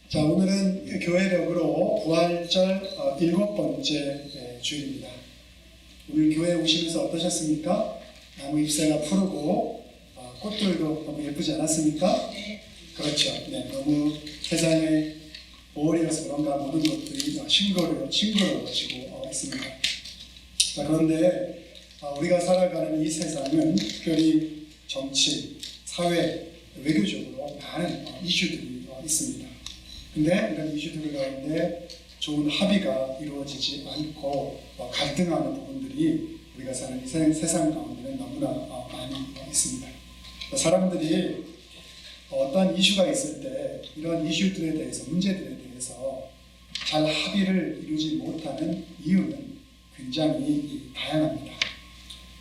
자, 오늘은 교회력으로 부활절 7번째 주일입니다. 오늘 교회에 오시면서 어떠셨습니까? 나무 잎새가 푸르고 꽃들도 너무 예쁘지 않았습니까? 네. 그렇죠. 네, 너무 세상에 5월이라서 그런가 모든 것들이 싱그러워지고 있습니다. 자, 그런데 우리가 살아가는 이 세상은 특별히 정치, 사회, 외교적으로 많은 이슈들이 있습니다. 근데 이런 이슈들 가운데 좋은 합의가 이루어지지 않고 갈등하는 부분들이 우리가 사는 이 세상 가운데는 너무나 많이 있습니다. 사람들이 어떠한 이슈가 있을 때 이런 이슈들에 대해서, 문제들에 대해서 잘 합의를 이루지 못하는 이유는 굉장히 다양합니다.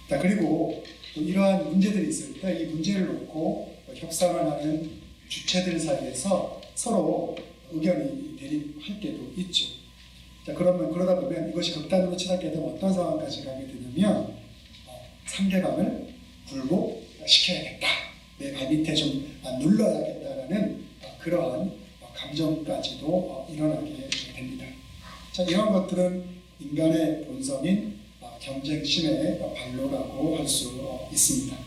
자, 그리고 또 이러한 문제들이 있을 때 이 문제를 놓고 협상을 하는 주체들 사이에서 서로 의견이 대립할 때도 있죠. 자, 그러다 보면 이것이 극단으로 치닫게 되면 어떤 상황까지 가게 되냐면 상대방을 굴복시켜야겠다, 내 발밑에 좀 눌러야겠다라는 그러한 감정까지도 일어나게 됩니다. 자, 이런 것들은 인간의 본성인 경쟁심의 발로라고 할 수 있습니다.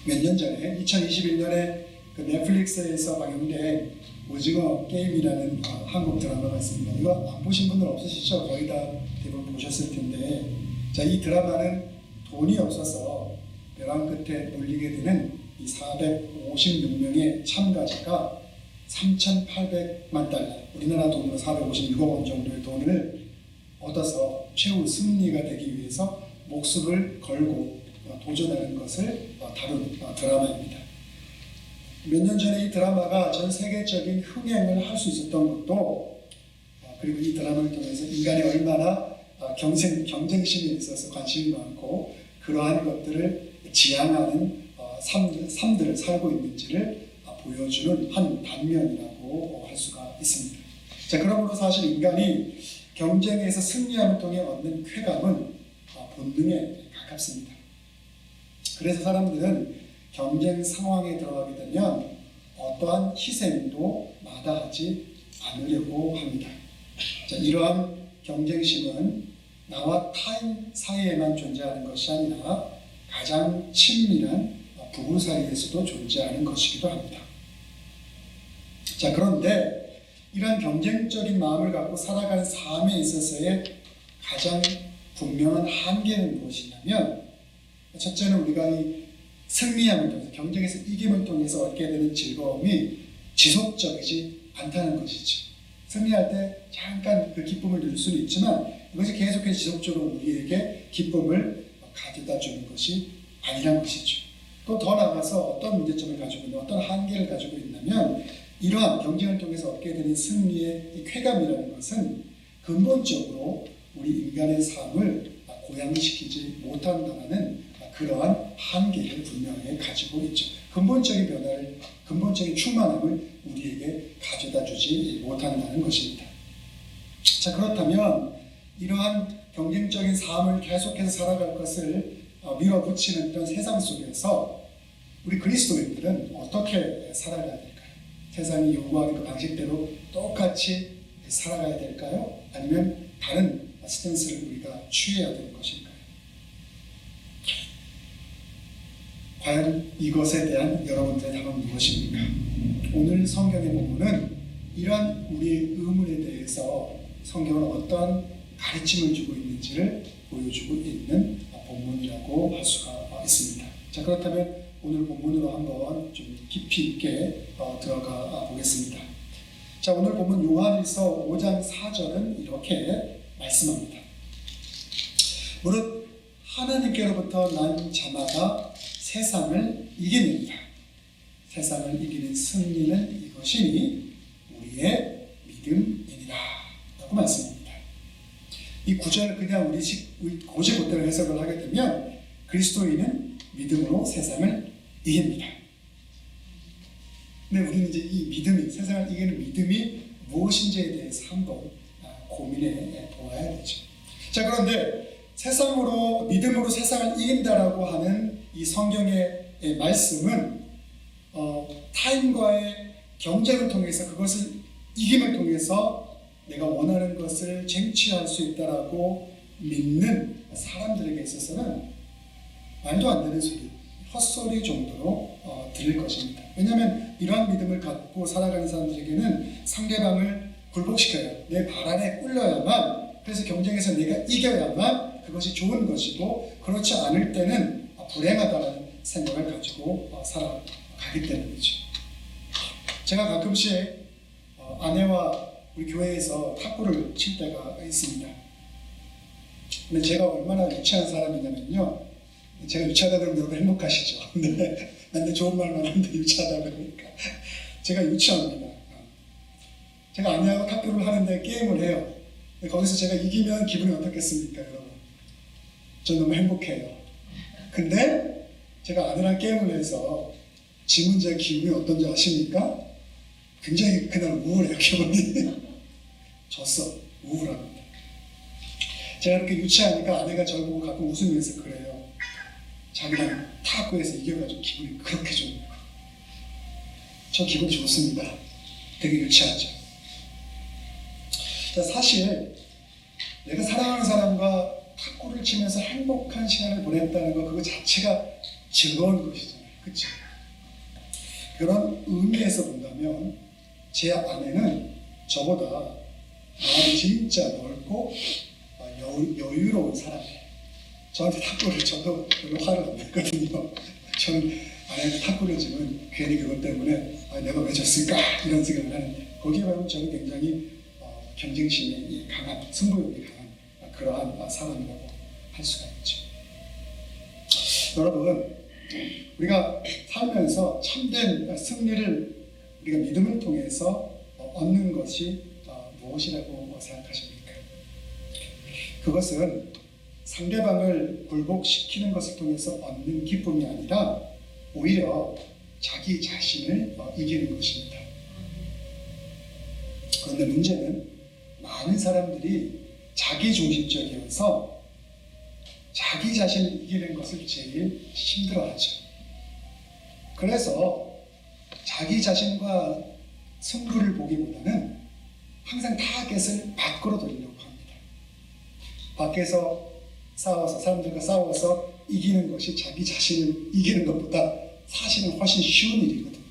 몇 년 전에 2021년에 그 넷플릭스에서 방영된 오징어 게임이라는 한국 드라마가 있습니다. 이거 안 보신 분들 없으시죠? 거의 다 대부분 보셨을 텐데, 자, 이 드라마는 돈이 없어서 벼랑 끝에 몰리게 되는 이 456명의 참가자가 3,800만 달러, 우리나라 돈으로 456억 원 정도의 돈을 얻어서 최후 승리가 되기 위해서 목숨을 걸고 도전하는 것을 다룬 드라마입니다. 몇 년 전에 이 드라마가 전 세계적인 흥행을 할 수 있었던 것도, 그리고 이 드라마를 통해서 인간이 얼마나 경쟁심에 있어서 관심이 많고 그러한 것들을 지향하는 삶들을 살고 있는지를 보여주는 한 단면이라고 할 수가 있습니다. 자, 그러므로 사실 인간이 경쟁에서 승리함을 통해 얻는 쾌감은 본능에 가깝습니다. 그래서 사람들은 경쟁 상황에 들어가게 되면 어떠한 희생도 마다하지 않으려고 합니다. 자, 이러한 경쟁심은 나와 타인 사이에만 존재하는 것이 아니라 가장 친밀한 부부 사이에서도 존재하는 것이기도 합니다. 자, 그런데 이런 경쟁적인 마음을 갖고 살아가는 삶에 있어서의 가장 분명한 한계는 무엇이냐면, 첫째는 우리가 이 승리함을 통해서, 경쟁에서 이김을 통해서 얻게 되는 즐거움이 지속적이지 않다는 것이죠. 승리할 때 잠깐 그 기쁨을 누릴 수는 있지만 이것이 계속해서 지속적으로 우리에게 기쁨을 가져다 주는 것이 아니라는 것이죠. 또 더 나아가서 어떤 문제점을 가지고 있는, 어떤 한계를 가지고 있냐면, 이러한 경쟁을 통해서 얻게 되는 승리의 이 쾌감이라는 것은 근본적으로 우리 인간의 삶을 고양시키지 못한다는 그러한 한계를 분명히 가지고 있죠. 근본적인 변화를, 근본적인 충만함을 우리에게 가져다 주지 못한다는 것입니다. 자, 그렇다면 이러한 경쟁적인 삶을 계속해서 살아갈 것을 밀어붙이는 이런 세상 속에서 우리 그리스도인들은 어떻게 살아가야 될까요? 세상이 요구하는 그 방식대로 똑같이 살아가야 될까요? 아니면 다른 스탠스를 우리가 취해야 되는 것일까요? 과연 이것에 대한 여러분들의 답은 무엇입니까? 오늘 성경의 본문은 이러한 우리의 의문에 대해서 성경은 어떠한 가르침을 주고 있는지를 보여주고 있는 본문이라고 할 수가 있습니다. 자, 그렇다면 오늘 본문으로 한번 좀 깊이 있게 들어가 보겠습니다. 자, 오늘 본문 요한일서 5장 4절은 이렇게 말씀합니다. 무릇 하나님께로부터 난 자마다 세상을 이기느니라. 세상을 이기는 승리는 이것이니 우리의 믿음이니라 라고 말씀합니다. 이 구절을 그냥 우리 고지고대로 해석을 하게 되면 그리스도인은 믿음으로 세상을 이깁니다. 근데 우리는 이제 이 믿음이, 세상을 이기는 믿음이 무엇인지에 대해서 한번 고민해 보아야 되죠. 자, 그런데 세상으로, 믿음으로 세상을 이긴다라고 하는 이 성경의 말씀은 타인과의 경쟁을 통해서 그것을 이김을 통해서 내가 원하는 것을 쟁취할 수 있다라고 믿는 사람들에게 있어서는 말도 안 되는 소리, 헛소리 정도로 들릴 것입니다. 왜냐하면 이러한 믿음을 갖고 살아가는 사람들에게는 상대방을 굴복시켜야, 내 발 안에 꿀려야만, 그래서 경쟁에서 내가 이겨야만 그것이 좋은 것이고, 그렇지 않을 때는 불행하다는 생각을 가지고 살아가기 때문이죠. 제가 가끔씩 아내와 우리 교회에서 탁구를 칠 때가 있습니다. 근데 제가 얼마나 유치한 사람이냐면요, 제가 유치하다 그러면 여러분 행복하시죠? 근데 맨날 좋은 말만 하는데 유치하다 그러니까 제가 유치합니다. 제가 아내하고 탁구를 하는데 게임을 해요. 거기서 제가 이기면 기분이 어떻겠습니까, 여러분? 전 너무 행복해요. 근데 제가 아내랑 게임을 해서 지문 제 기분이 어떤지 아십니까? 굉장히 그날 우울해요, 기분이. 졌어. 우울합니다. 제가 이렇게 유치하니까 아내가 저를 보고 가끔 웃으면서 그래요. 자기랑 탁구에서 이겨가지고 기분이 그렇게 좋은 거예요. 저 기분 좋습니다. 되게 유치하죠. 사실 내가 사랑하는 사람과 탁구를 치면서 행복한 시간을 보냈다는 것, 그거 자체가 즐거운 것이잖아요. 그렇죠? 그런 의미에서 본다면 제 아내는 저보다 마음이 진짜 넓고 여유로운 사람이에요. 저한테 탁구를 쳐도 별로 화를 안 냈거든요. 저는 아내한테 탁구를 치면 괜히 그것 때문에 내가 왜 졌을까 이런 생각을 하는데, 거기에 비하면 저는 굉장히 경쟁심이 강한, 승부욕이 강한 그러한 사람이라고 할 수가 있죠. 여러분, 우리가 살면서 참된 승리를 우리가 믿음을 통해서 얻는 것이 무엇이라고 생각하십니까? 그것은 상대방을 굴복시키는 것을 통해서 얻는 기쁨이 아니라 오히려 자기 자신을 이기는 것입니다. 그런데 문제는 많은 사람들이 자기중심적이어서 자기 자신을 이기는 것을 제일 힘들어하죠. 그래서 자기 자신과 승부를 보기보다는 항상 타겟을 밖으로 돌리려고 합니다. 밖에서 싸워서, 사람들과 싸워서 이기는 것이 자기 자신을 이기는 것보다 사실은 훨씬 쉬운 일이거든요.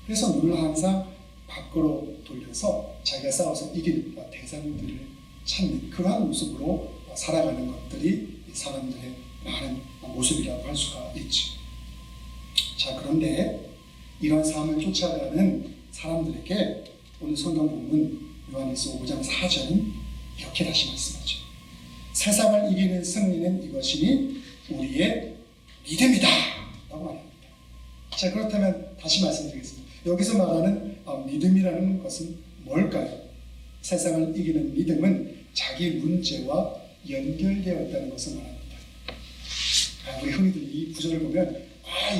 그래서 눈을 항상 밖으로 돌려서 자기가 싸워서 이기는 대상들을 찾는 그러한 모습으로 살아가는 것들이 사람들의 많은 모습이라고 할 수가 있죠. 자, 그런데 이런 삶을 쫓아가는 사람들에게 오늘 성경 본문 요한일서 5장 4절은 이렇게 다시 말씀하죠. 세상을 이기는 승리는 이것이니 우리의 믿음이다 라고 말합니다. 자, 그렇다면 다시 말씀드리겠습니다. 여기서 말하는 믿음이라는 것은 뭘까요? 세상을 이기는 믿음은 자기 문제와 연결되어 있다는 것을 말합니다. 우리 흔히들 이 구절을 보면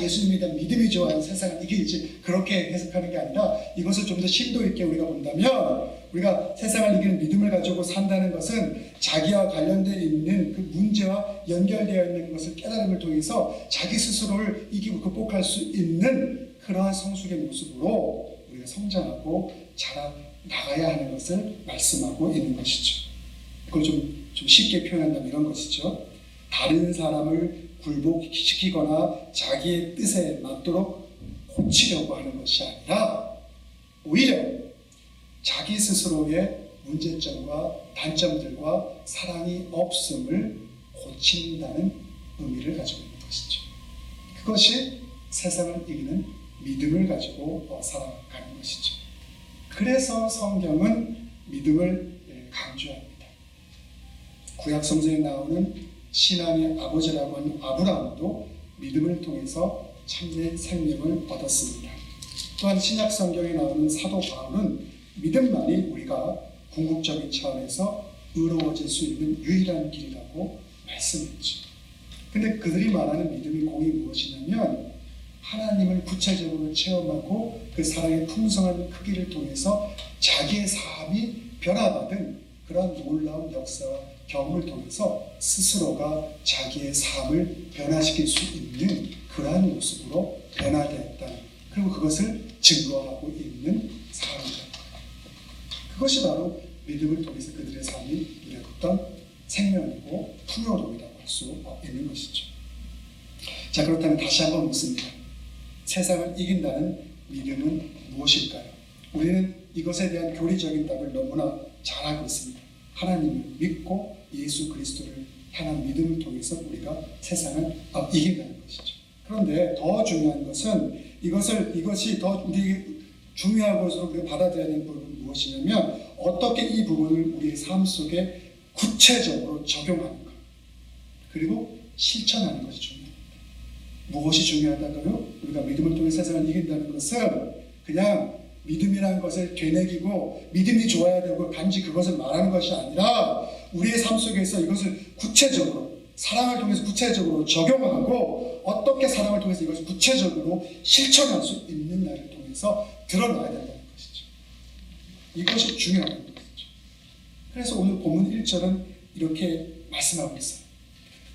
예수님에 대한 믿음이 좋아하는 세상을 이길지 그렇게 해석하는 게 아니라, 이것을 좀 더 심도 있게 우리가 본다면, 우리가 세상을 이기는 믿음을 가지고 산다는 것은 자기와 관련되어 있는 그 문제와 연결되어 있는 것을 깨달음을 통해서 자기 스스로를 이기고 극복할 수 있는 그러한 성숙의 모습으로 우리가 성장하고 자라나가야 하는 것을 말씀하고 있는 것이죠. 그걸 좀 쉽게 표현한다면 이런 것이죠. 다른 사람을 굴복시키거나 자기의 뜻에 맞도록 고치려고 하는 것이 아니라 오히려 자기 스스로의 문제점과 단점들과 사랑이 없음을 고친다는 의미를 가지고 있는 것이죠. 그것이 세상을 이기는 믿음을 가지고 살아가는 것이죠. 그래서 성경은 믿음을 강조합니다. 구약 성경에 나오는 신앙의 아버지라고 하는 아브라함도 믿음을 통해서 참된 생명을 얻었습니다. 또한 신약 성경에 나오는 사도 바울은 믿음만이 우리가 궁극적인 차원에서 의로워질 수 있는 유일한 길이라고 말씀했죠. 근데 그들이 말하는 믿음의 공이 무엇이냐면, 하나님을 구체적으로 체험하고 그 사랑의 풍성한 크기를 통해서 자기의 삶이 변화받은 그런 놀라운 역사와 경험을 통해서 스스로가 자기의 삶을 변화시킬 수 있는 그러한 모습으로 변화되었다. 그리고 그것을 증거하고 있는 사람이다. 그것이 바로 믿음을 통해서 그들의 삶이 누렸던 생명이고 풍요로움이라고 할 수 있는 것이죠. 자, 그렇다면 다시 한번 묻습니다. 세상을 이긴다는 믿음은 무엇일까요? 우리는 이것에 대한 교리적인 답을 너무나 잘 알고 있습니다. 하나님을 믿고 예수 그리스도를 향한 믿음을 통해서 우리가 세상을 이긴다는 것이죠. 그런데 더 중요한 것은 이것이 더 우리에게 중요한 것으로 우리가 받아들여야 되는 부분은 무엇이냐면 어떻게 이 부분을 우리의 삶 속에 구체적으로 적용하는 것 그리고 실천하는 것이 중요합니다. 무엇이 중요하다고요? 우리가 믿음을 통해 세상을 이긴다는 것은 그냥 믿음이라는 것을 되뇌기고 믿음이 좋아야 되고 단지 그것을 말하는 것이 아니라 우리의 삶 속에서 이것을 구체적으로 사랑을 통해서 구체적으로 적용하고 어떻게 사랑을 통해서 이것을 구체적으로 실천할 수 있느냐를 통해서 드러나야 된다는 것이죠. 이것이 중요한 것이죠. 그래서 오늘 본문 1절은 이렇게 말씀하고 있어요.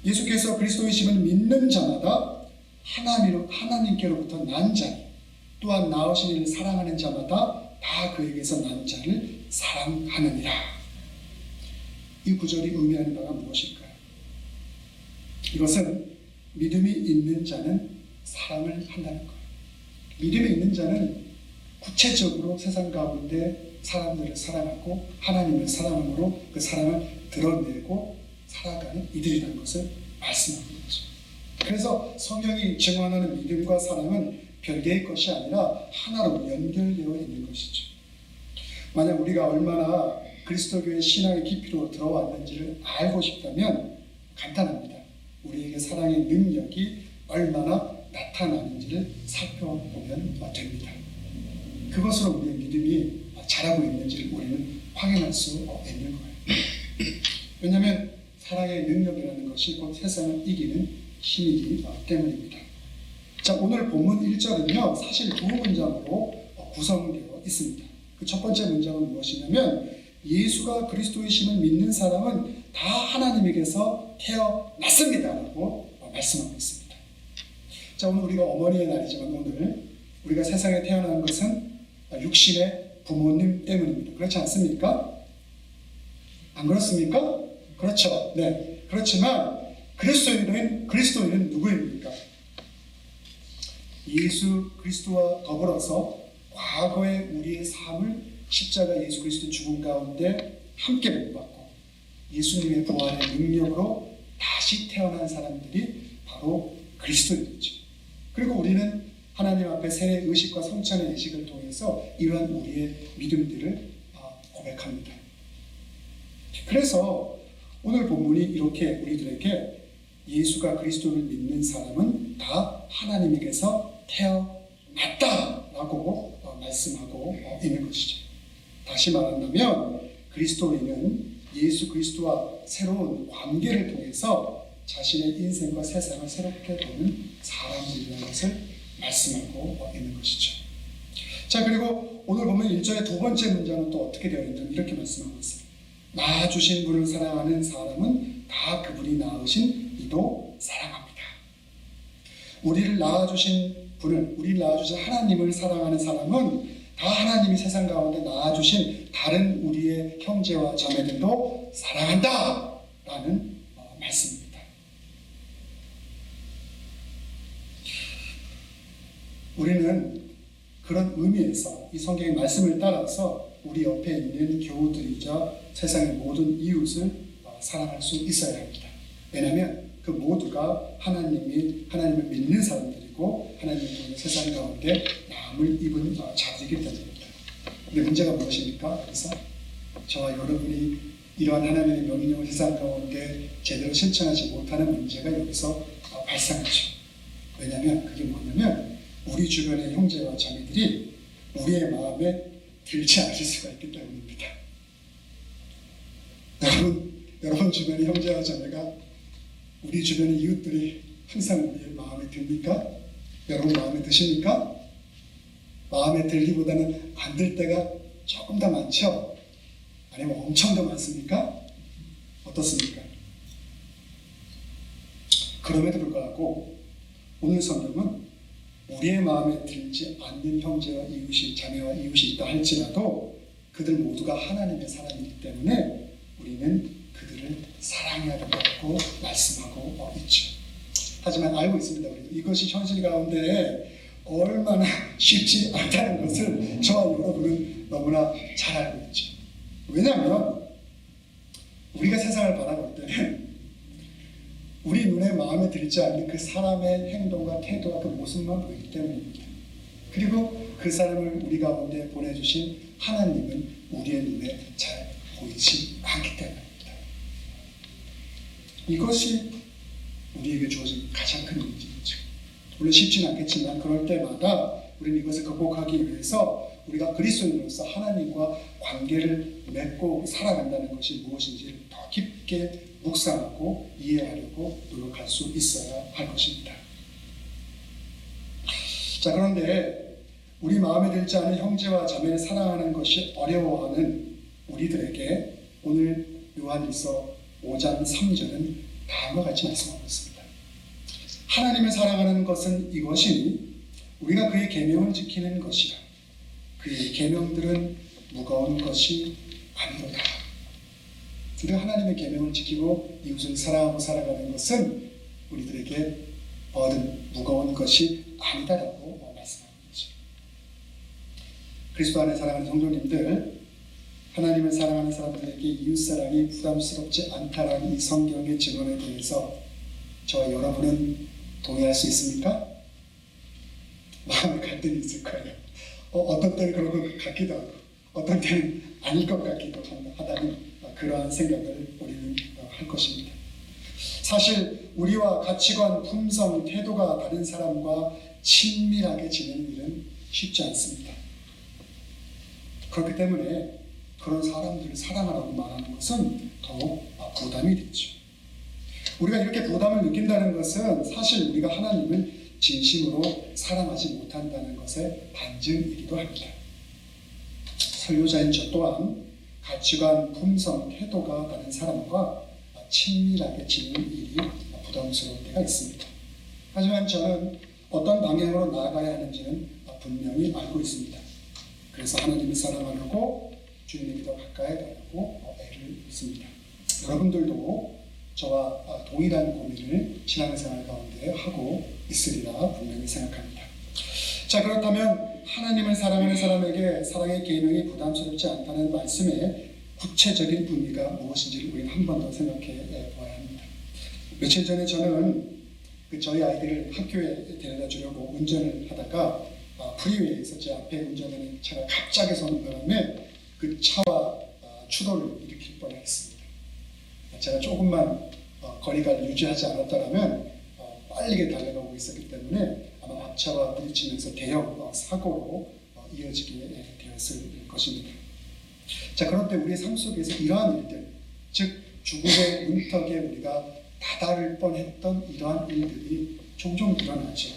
예수께서 그리스도이심을 믿는 자마다 하나님께로부터 난 자니 또한 나으신 이를 사랑하는 자마다 다 그에게서 난 자를 사랑하느니라. 이 구절이 의미하는 바가 무엇일까요? 이것은 믿음이 있는 자는 사랑을 한다는 거예요. 믿음이 있는 자는 구체적으로 세상 가운데 사람들을 사랑하고 하나님을 사랑함으로 그 사랑을 드러내고 살아가는 이들이라는 것을 말씀하는 거죠. 그래서 성경이 증언하는 믿음과 사랑은 별개의 것이 아니라 하나로 연결되어 있는 것이죠. 만약 우리가 얼마나 그리스도교의 신앙의 깊이로 들어왔는지를 알고 싶다면 간단합니다. 우리에게 사랑의 능력이 얼마나 나타나는지를 살펴보면 됩니다. 그것으로 우리의 믿음이 자라고 있는지를 우리는 확인할 수 있는 거예요. 왜냐하면 사랑의 능력이라는 것이 곧 세상을 이기는 힘이기 때문입니다. 자, 오늘 본문 1절은요 사실 두 문장으로 구성되어 있습니다. 그 첫 번째 문장은 무엇이냐면 예수가 그리스도이심을 믿는 사람은 다 하나님에게서 태어났습니다 라고 말씀하고 있습니다. 자, 오늘 우리가 어머니의 날이지만 오늘 우리가 세상에 태어난 것은 육신의 부모님 때문입니다. 그렇지 않습니까? 안 그렇습니까? 그렇죠. 네. 그렇지만 그리스도인은 누구입니까? 예수 그리스도와 더불어서 과거의 우리의 삶을 십자가 예수 그리스도 죽음 가운데 함께 복받고 예수님의 부활의 능력으로 다시 태어난 사람들이 바로 그리스도인이죠. 그리고 우리는 하나님 앞에 새 의식과 성찬의 의식을 통해서 이러한 우리의 믿음들을 고백합니다. 그래서 오늘 본문이 이렇게 우리들에게 예수가 그리스도를 믿는 사람은 다 하나님에게서 태어났다라고 말씀하고 있는 것이죠. 다시 말한다면 그리스도인은 예수 그리스도와 새로운 관계를 통해서 자신의 인생과 세상을 새롭게 보는 사람들이라는 것을 말씀하고 있는 것이죠. 자, 그리고 오늘 보면 1절의 두 번째 문장은 또 어떻게 되어 있냐면 이렇게 말씀하고 있어요. 낳아주신 분을 사랑하는 사람은 다 그분이 낳으신 이도 사랑합니다. 우리를 낳아주신 하나님을 사랑하는 사람은 다 하나님이 세상 가운데 낳아주신 다른 우리의 형제와 자매들도 사랑한다 라는 말씀입니다. 우리는 그런 의미에서 이 성경의 말씀을 따라서 우리 옆에 있는 교우들이자 세상의 모든 이웃을 사랑할 수 있어야 합니다. 왜냐하면 그 모두가 하나님을 믿는 사람들이고 하나님을 통해 세상 가운데 남을 입은 자들이기 때문입니다. 근데 문제가 무엇입니까? 그래서 저와 여러분이 이러한 하나님의 명령을 세상 가운데 제대로 실천하지 못하는 문제가 여기서 발생하죠. 왜냐하면 그게 뭐냐면 우리 주변의 형제와 자매들이 우리의 마음에 들지 않을 수가 있기 때문입니다. 여러분 주변의 형제와 자매가 우리 주변의 이웃들이 항상 우리의 마음에 듭니까? 여러분 마음에 드십니까? 마음에 들기보다는 안 들 때가 조금 더 많죠? 아니면 엄청 더 많습니까? 어떻습니까? 그럼에도 불구하고 오늘 성경은 우리의 마음에 들지 않는 형제와 이웃이 자매와 이웃이 있다 할지라도 그들 모두가 하나님의 사람이기 때문에 우리는 그들을 사랑해야 된다고 말씀하고 있죠. 하지만 알고 있습니다. 이것이 현실 가운데 얼마나 쉽지 않다는 것을 저와 여러분은 너무나 잘 알고 있죠. 왜냐하면 우리가 세상을 바라볼 때는 우리 눈에 마음에 들지 않는 그 사람의 행동과 태도와 그 모습만 보이기 때문입니다. 그리고 그 사람을 우리 가운데 보내주신 하나님은 우리의 눈에 잘 보이지 않기 때문입니다. 이것이 우리에게 주어진 가장 큰 문제이죠. 물론 쉽지는 않겠지만 그럴 때마다 우리는 이것을 극복하기 위해서 우리가 그리스도인으로서 하나님과 관계를 맺고 살아간다는 것이 무엇인지를 더 깊게 묵상하고 이해하려고 노력할 수 있어야 할 것입니다. 자, 그런데 우리 마음에 들지 않은 형제와 자매를 사랑하는 것이 어려워하는 우리들에게 오늘 요한일서 5장 3절은 다음과 같이 말씀하고 있습니다. 하나님을 사랑하는 것은 이것이니 우리가 그의 계명을 지키는 것이라. 그의 계명들은 무거운 것이 아니로다. 우리가 하나님의 계명을 지키고 이웃을 사랑하고 살아가는 것은 우리들에게 무거운 것이 아니다라고 말씀하고 있죠. 그리스도 안에 사랑하는 성도님들, 하나님을 사랑하는 사람들에게 이웃사랑이 부담스럽지 않다라는 이 성경의 증언에 대해서 저와 여러분은 동의할 수 있습니까? 마음의 갈등이 있을 거예요. 어떤 때는 그런 것 같기도 하고 어떤 때는 아닐 것 같기도 하다는 그러한 생각을 우리는 할 것입니다. 사실 우리와 가치관, 품성, 태도가 다른 사람과 친밀하게 지내는 일은 쉽지 않습니다. 그렇기 때문에 그런 사람들을 사랑하라고 말하는 것은 더욱 부담이 되죠. 우리가 이렇게 부담을 느낀다는 것은 사실 우리가 하나님을 진심으로 사랑하지 못한다는 것의 반증이기도 합니다. 설교자인 저 또한 가치관, 품성, 태도가 다른 사람과 친밀하게 지내는 일이 부담스러울 때가 있습니다. 하지만 저는 어떤 방향으로 나아가야 하는지는 분명히 알고 있습니다. 그래서 하나님을 사랑하려고 주님에게 더 가까이 가려고 애를 씁니다. 여러분들도 저와 동일한 고민을 신앙생활 가운데 하고 있으리라 분명히 생각합니다. 자, 그렇다면 하나님을 사랑하는 사람에게 사랑의 계명이 부담스럽지 않다는 말씀의 구체적인 의미가 무엇인지를 우리는 한 번 더 생각해 보아야 합니다. 며칠 전에 저는 저희 아이들을 학교에 데려다 주려고 운전을 하다가 프리웨이에서 제 앞에 운전하는 차가 갑자기 서는 바람에 그 차와 추돌을 일으킬 뻔했습니다. 제가 조금만 거리감을 유지하지 않았다면 빠르게 달려가고 있었기 때문에 아마 앞차와 부딪히면서 대형 사고로 이어지게 되었을 것입니다. 자, 그런데 우리의 삶 속에서 이러한 일들, 즉 죽음의 문턱에 우리가 다다를 뻔했던 이러한 일들이 종종 일어나죠.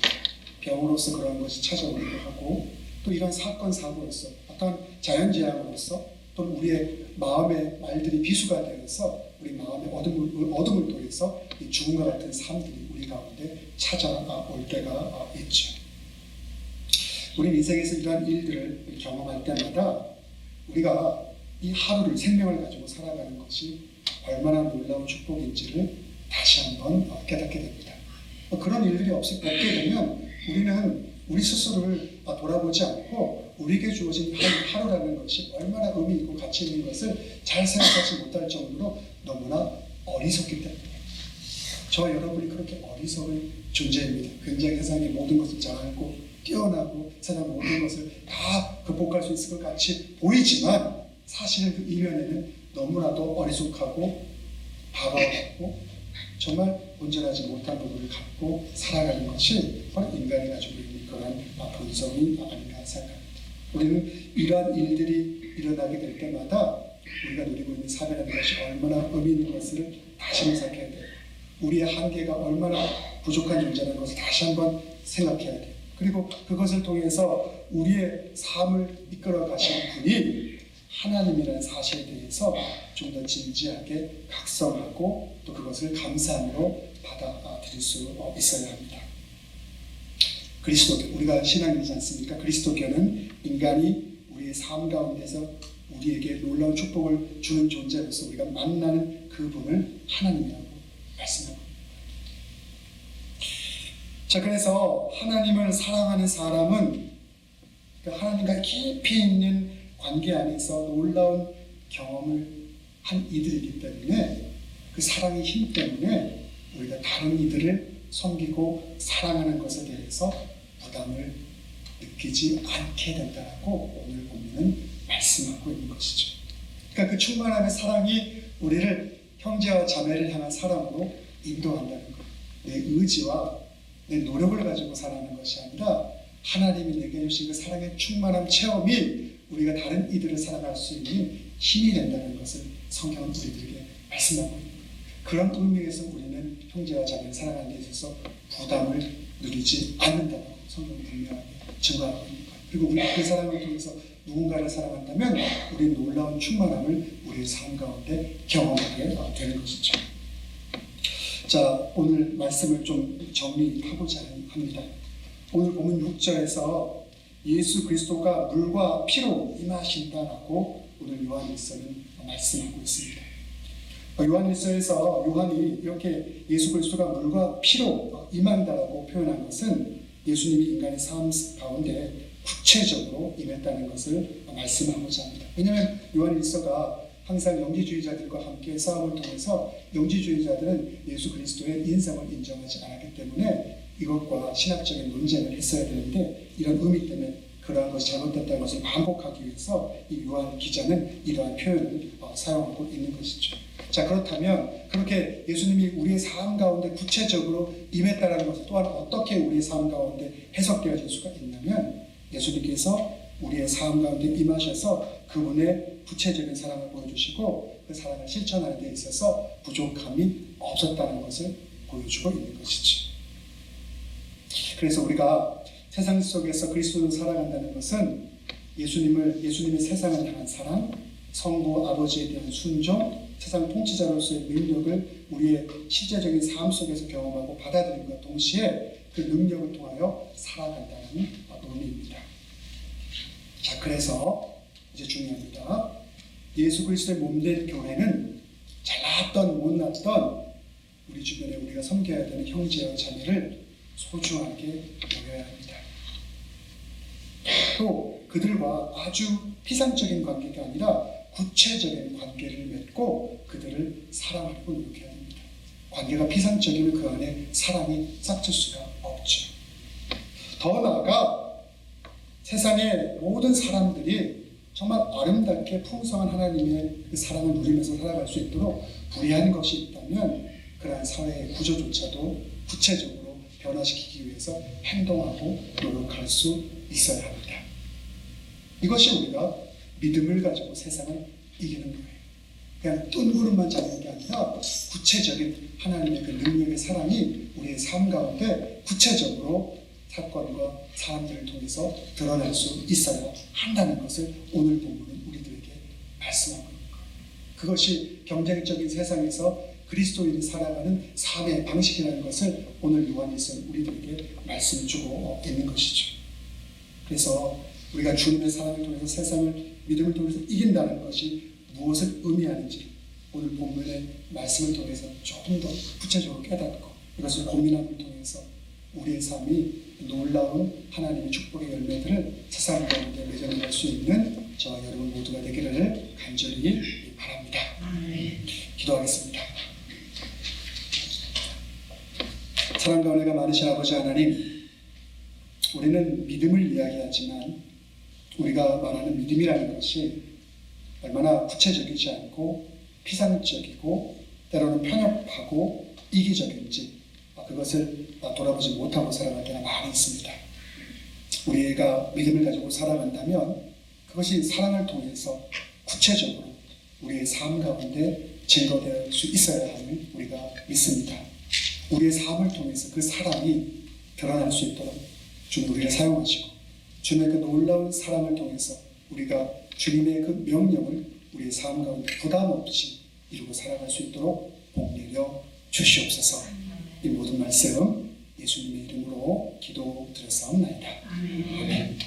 병으로서 그런 것이 찾아오기도 하고 또 이런 사건, 사고로서 어떤 자연재앙으로서 또는 우리의 마음의 말들이 비수가 되어서 우리 마음의 어둠을 통해서 이 죽음과 같은 삶들이 우리 가운데 찾아올 때가 있죠. 우리 인생에서 이러한 일들을 경험할 때마다 우리가 이 하루를 생명을 가지고 살아가는 것이 얼마나 놀라운 축복인지를 다시 한번 깨닫게 됩니다. 그런 일들이 없게 되면 우리는 우리 스스로를 돌아보지 않고 우리에게 주어진 하루라는 것이 얼마나 의미 있고 가치 있는 것을 잘 생각하지 못할 정도로 너무나 어리석기 때문에 저 여러분이 그렇게 어리석은 존재입니다. 굉장히 세상의 모든 것을 잘 알고 뛰어나고 세상 모든 것을 다 극복할 수 있을 것 같이 보이지만 사실은 그 이면에는 너무나도 어리숙하고 바보하고 정말 온전하지 못한 부분을 갖고 살아가는 것이 바로 인간이 가지고 있는 그런 본성이 아닌가 생각합니다. 우리는 이러한 일들이 일어나게 될 때마다 우리가 누리고 있는 삶이라는 것이 얼마나 의미 있는 것을 다시 생각해야 돼요. 우리의 한계가 얼마나 부족한 존재라는 것을 다시 한번 생각해야 돼요. 그리고 그것을 통해서 우리의 삶을 이끌어 가시는 분이 하나님이라는 사실에 대해서 좀 더 진지하게 각성하고 또 그것을 감사함으로 받아들일 수 있어야 합니다. 그리스도교, 우리가 신앙이지 않습니까? 그리스도교는 인간이 우리의 삶 가운데서 우리에게 놀라운 축복을 주는 존재로서 우리가 만나는 그분을 하나님이라고 말씀합니다. 자, 그래서 하나님을 사랑하는 사람은 하나님과 깊이 있는 관계 안에서 놀라운 경험을 한 이들이기 때문에 그 사랑의 힘 때문에 우리가 다른 이들을 섬기고 사랑하는 것에 대해서 부담을 느끼지 않게 된다라고 오늘 본문은 말씀하고 있는 것이죠. 그러니까 그 충만함의 사랑이 우리를 형제와 자매를 향한 사랑으로 인도한다는 것. 내 의지와 내 노력을 가지고 살아가는 것이 아니라 하나님이 내게 주신 그 사랑의 충만함 체험이 우리가 다른 이들을 사랑할 수 있는 힘이 된다는 것을 성경은 우리들에게 말씀하고 있는 거예요. 그런 의미에서 우리는 형제와 자매를 사랑하는 데 있어서 부담을 누리지 않는다고 성경은 분명하게 증거하고 있는 거예요. 그리고 우리 그 사랑을 통해서 누군가를 사랑한다면 우리는 놀라운 충만함을 우리의 삶 가운데 경험하게 되는 것이죠. 자, 오늘 말씀을 좀 정리하고자 합니다. 오늘 보면 6절에서 예수 그리스도가 물과 피로 임하신다라고 오늘 요한일서는 말씀하고 있습니다. 요한일서에서 요한이 이렇게 예수 그리스도가 물과 피로 임한다라고 표현한 것은 예수님이 인간의 삶 가운데 구체적으로 임했다는 것을 말씀하고자 합니다. 왜냐하면 요한일서가 항상 영지주의자들과 함께 싸움을 통해서 영지주의자들은 예수 그리스도의 인성을 인정하지 않았기 때문에 이것과 신학적인 논쟁을 했어야 되는데 이런 의미 때문에 그러한 것이 잘못됐다는 것을 반복하기 위해서 이 요한 기자는 이러한 표현을 사용하고 있는 것이죠. 자, 그렇다면 그렇게 예수님이 우리의 삶 가운데 구체적으로 임했다는 것을 또한 어떻게 우리의 삶 가운데 해석되어질 수가 있냐면 예수님께서 우리의 삶 가운데 임하셔서 그분의 구체적인 사랑을 보여주시고 그 사랑을 실천하는 데 있어서 부족함이 없었다는 것을 보여주고 있는 것이죠. 그래서 우리가 세상 속에서 그리스도를 사랑한다는 것은 예수님의 세상을 향한 사랑, 성부 아버지에 대한 순종, 세상 통치자로서의 능력을 우리의 실제적인 삶 속에서 경험하고 받아들임과 동시에 그 능력을 통하여 살아간다는 논리입니다. 자, 그래서 이제 중요합니다. 예수 그리스도의 몸된 교회는 잘났던 못났던 우리 주변에 우리가 섬겨야 되는 형제와 자매를 소중하게 여겨야 합니다. 또 그들과 아주 피상적인 관계가 아니라 구체적인 관계를 맺고 그들을 사랑하려고 노력해야 됩니다. 관계가 피상적이면 그 안에 사랑이 싹틀 수가 없죠. 더 나아가 세상의 모든 사람들이 정말 아름답게 풍성한 하나님의 그 사랑을 누리면서 살아갈 수 있도록 불의한 것이 있다면 그러한 사회의 구조조차도 구체적으로 변화시키기 위해서 행동하고 노력할 수 있어야 합니다. 이것이 우리가 믿음을 가지고 세상을 이기는 거예요. 그냥 뜬구름만 잡는 게 아니라 구체적인 하나님의 그 능력의 사랑이 우리의 삶 가운데 구체적으로 사건과 사람들을 통해서 드러날 수 있어야 한다는 것을 오늘 본문은 우리들에게 말씀하고 있는 거예요. 그것이 경쟁적인 세상에서 그리스도인이 살아가는 삶의 방식이라는 것을 오늘 요한일서는 우리들에게 말씀을 주고 있는 것이죠. 그래서 우리가 주님의 사랑을 통해서 세상을 믿음을 통해서 이긴다는 것이 무엇을 의미하는지 오늘 본문의 말씀을 통해서 조금 더 구체적으로 깨닫고 이것을 고민함을 통해서 우리의 삶이 놀라운 하나님의 축복의 열매들을 세상 가운데 맺어낼 수 있는 저와 여러분 모두가 되기를 간절히 바랍니다. 기도하겠습니다. 사랑과 은혜가 많으신 아버지 하나님, 우리는 믿음을 이야기하지만 우리가 말하는 믿음이라는 것이 얼마나 구체적이지 않고 피상적이고 때로는 편협하고 이기적인지 그것을 돌아보지 못하고 살아갈 때가 많이 있습니다. 우리가 믿음을 가지고 살아간다면 그것이 사랑을 통해서 구체적으로 우리의 삶 가운데 증거될 수 있어야 함을 우리가 믿습니다. 우리의 삶을 통해서 그 사랑이 드러날 수 있도록 주님 우리를 사용하시고 주님의 그 놀라운 사랑을 통해서 우리가 주님의 그 명령을 우리의 삶 가운데 부담 없이 이루고 살아갈 수 있도록 복 내려 주시옵소서. 이 모든 말씀 예수님의 이름으로 기도드렸사옵나이다. 아멘.